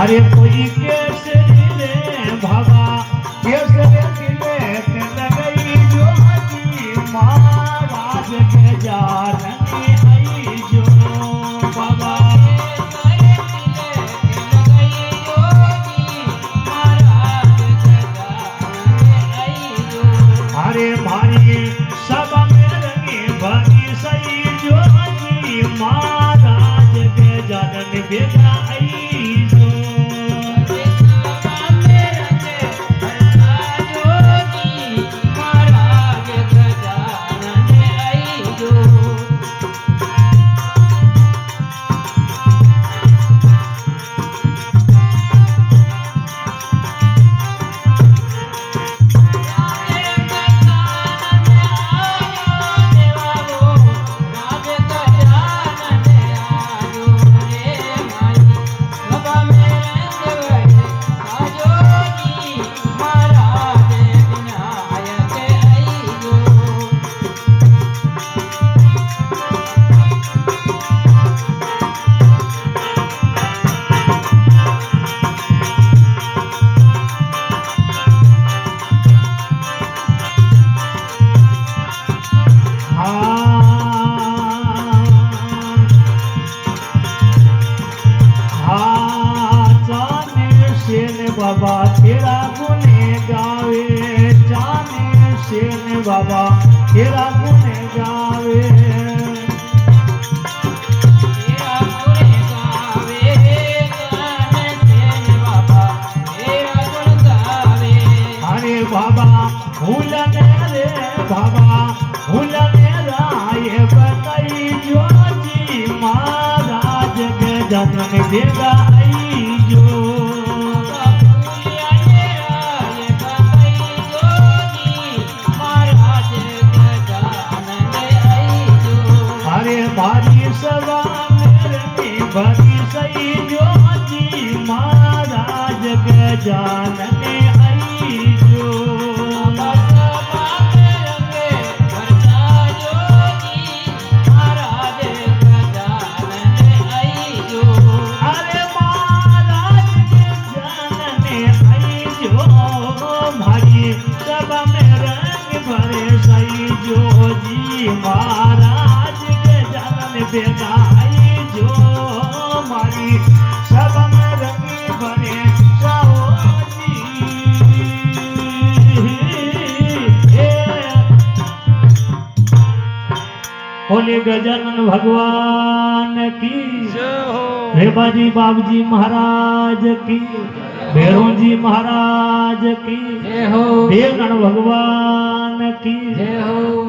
अरे कोई केसरी रे बाबा केसरी किले के लगई जो हजी महाराज के जाननी आई जो बाबा केसरी किले के लगई जो हजी महाराज के जाननी आई जो अरे भारी सब में रंगी भरी सही जो हजी महाराज के जाननी बेटा आई बाबा तेरा गुने गावे जाने से बाबा तेरा गुने गावे तेरा गुने गावे जाने से बाबा तेरा गुण गावे अरे बाबा भूलने रे बाबा भूलने राय बताई जो जी महाराज के जन्म देगा आई जो भारी सवा मेरे भरी सही जो जी महाराज के जानने आई जो अरे महाराज के जानने आई जो भारी सवा मेरे भरे सही जो जी महाराज बेटा आई जो मारी सब में रंगी बने जाओ बोले गजानन भगवान की रेबाजी बाबूजी महाराज की भैरव जी महाराज की देवगण भगवान